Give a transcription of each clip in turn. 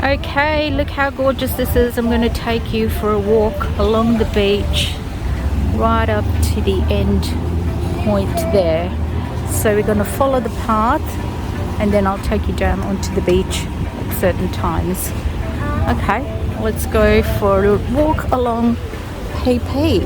Okay, look how gorgeous this is. I'm going to take you for a walk along the beach right up to the end point there. So we're going to follow the path and then I'll take you down onto the beach at certain times. Okay, let's go for a walk along Phi Phi.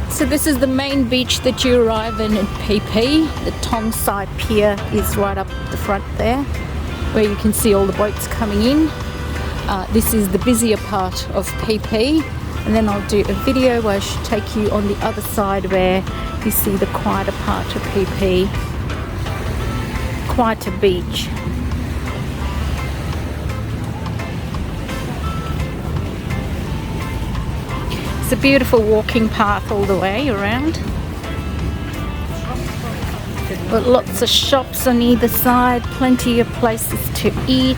So this is the main beach that you arrive in Phi Phi. The Tonsai Pier is right up the front there, where you can see all the boats coming in. This is the busier part of Phi Phi, and then I'll do a video where I should take you on the other side where you see the quieter part of Phi Phi, quieter beach. It's a beautiful walking path all the way around. Got lots of shops on either side, plenty of places to eat.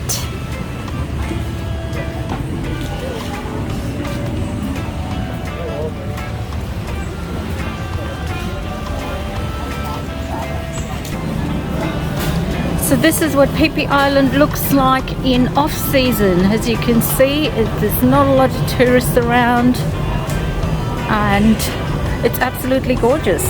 So this is what Phi Phi Island looks like in off-season. As you can see, there's not a lot of tourists around and it's absolutely gorgeous.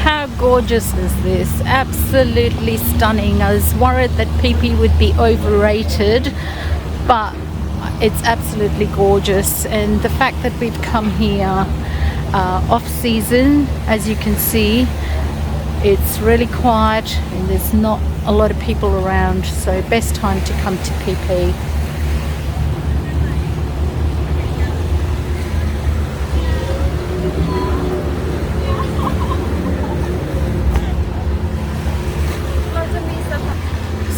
How gorgeous is this? Absolutely stunning. I was worried that Phi Phi would be overrated, but it's absolutely gorgeous. And the fact that we've come here off season, as you can see, it's really quiet and there's not a lot of people around, so best time to come to Phi Phi.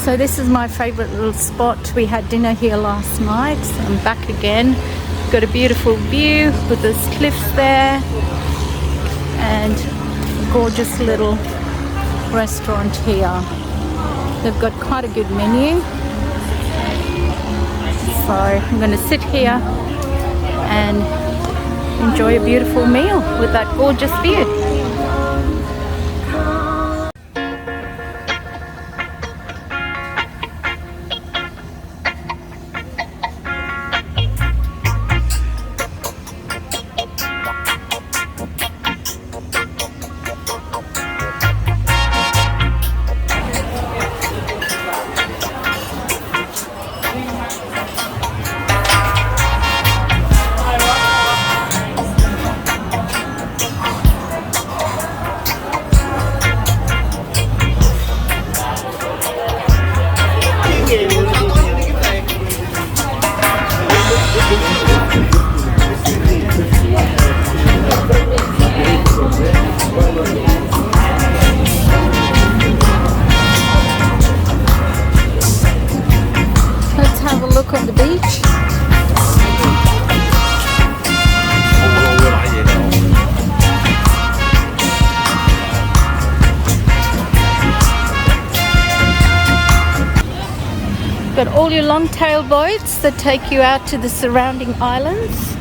So this is my favorite little spot. We had dinner here last night, so I'm back again. Got a beautiful view with those cliffs there and a gorgeous little restaurant here. They've got quite a good menu. So I'm going to sit here and enjoy a beautiful meal with that gorgeous view. all your long tail boats that take you out to the surrounding islands.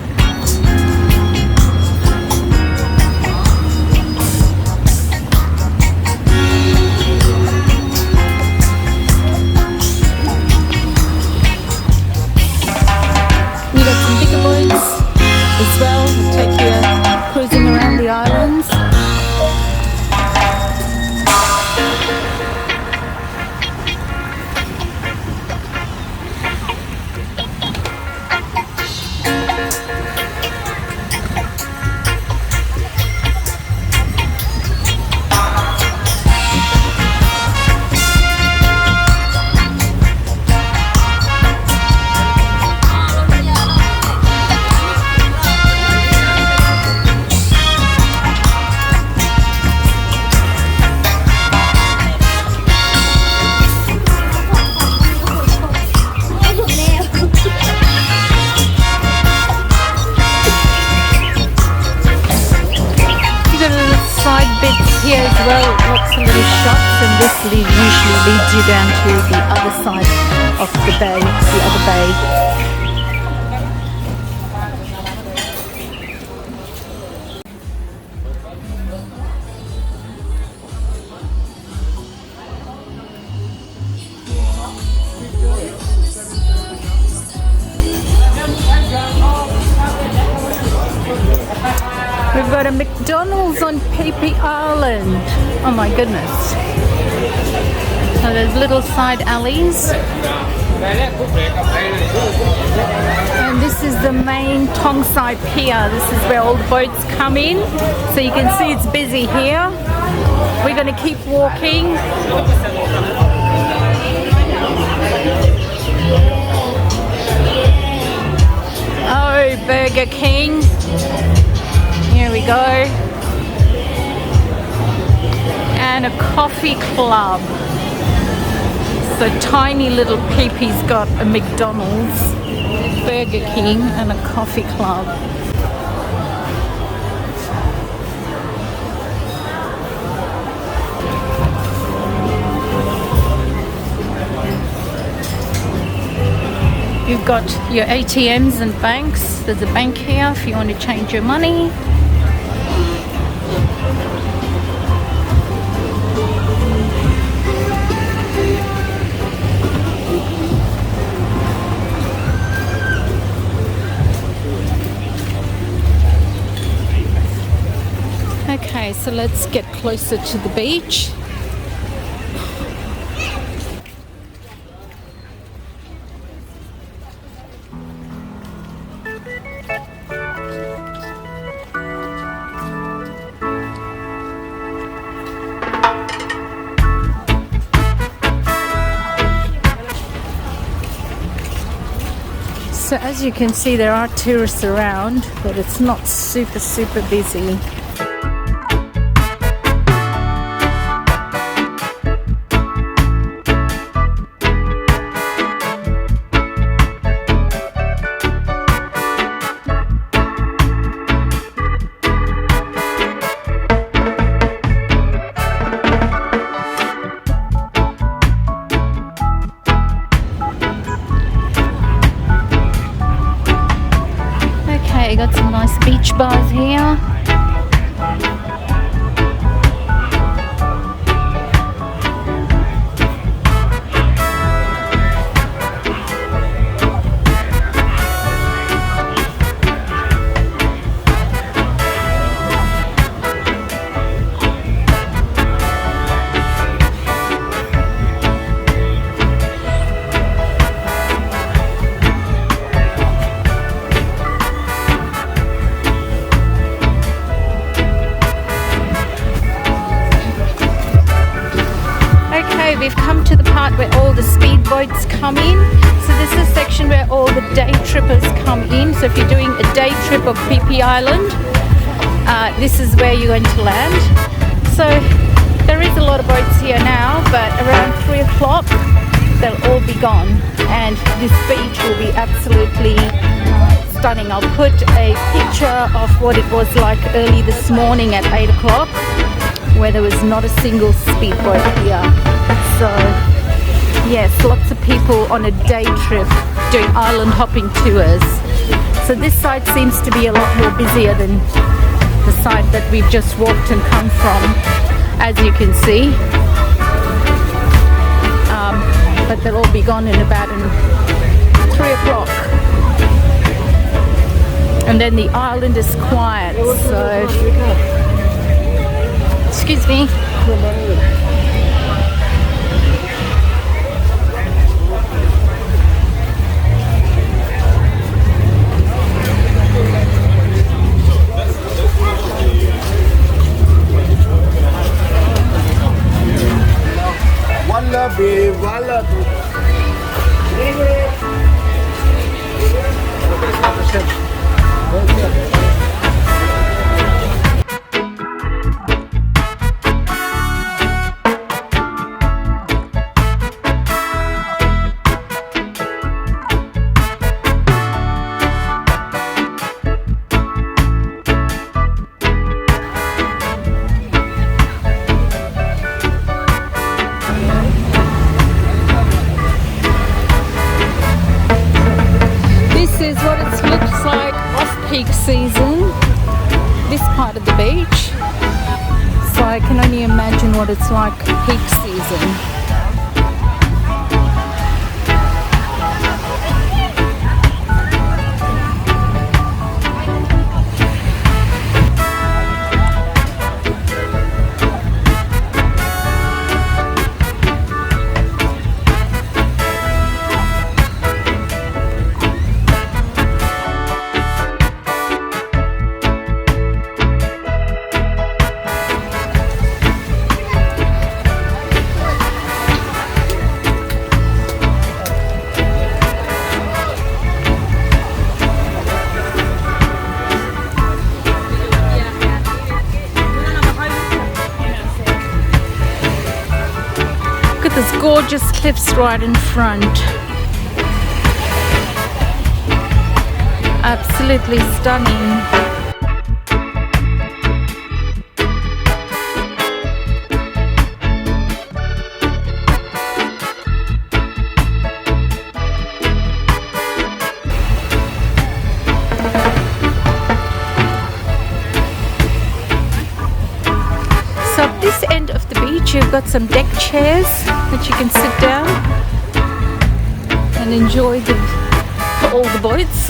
You got some bigger boats as well that take you cruising around the islands. Here as well, lots of little shops, and this usually leads you down to the other side of the bay, the other bay. We've got a McDonald's on Phi Phi Island. Oh my goodness. So there's little side alleys. And this is the main Tonsai Pier. This is where all the boats come in. So you can see it's busy here. We're going to keep walking. Oh, Burger King. Here we go. And a coffee club. So tiny little Phi Phi's got a McDonald's, Burger King and a coffee club. You've got your ATMs and banks. There's a bank here if you want to change your money. Okay, so let's get closer to the beach. So as you can see, there are tourists around, but it's not super busy. Got some nice beach bars here. We've come to the part where all the speedboats come in. So this is a section where all the day trippers come in. So if you're doing a day trip of Phi Phi Island, this is where you're going to land. So there is a lot of boats here now, but around 3 o'clock they'll all be gone, and this beach will be absolutely stunning. I'll put a picture of what it was like early this morning at 8 o'clock, where there was not a single speedboat here. So Yes, lots of people on a day trip doing island hopping tours. So this side seems to be a lot more busier than the side that we've just walked and come from, as you can see. But they'll all be gone in about 3 o'clock. And then the island is quiet, so... Excuse me. This is what it looks like off-peak season, this part of the beach. So I can only imagine what it's like peak season. There's gorgeous cliffs right in front. Absolutely stunning. So at this end of the beach you've got some deck chairs that you can sit down and enjoy all the boats.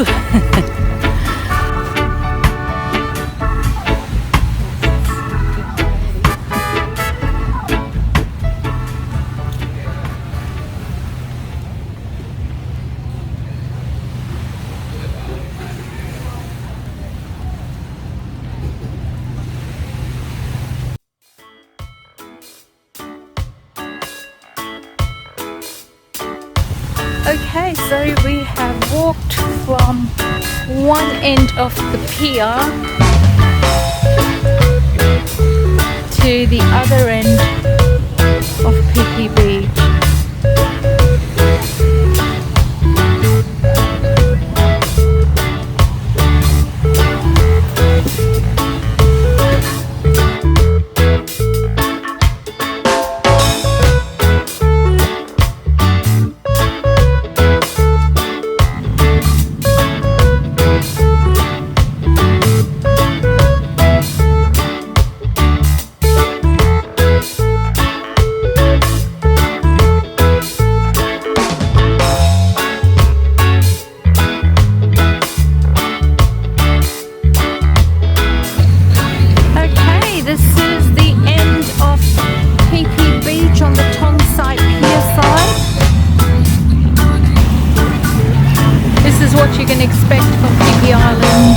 Okay, so we have walked from one end of the pier to the other end of Phi Phi Beach. This is the end of Phi Phi Beach on the Tonsai Pier side. This is what you can expect from Phi Phi Island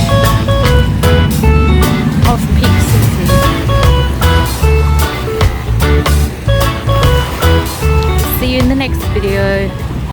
off peak season. See you in the next video.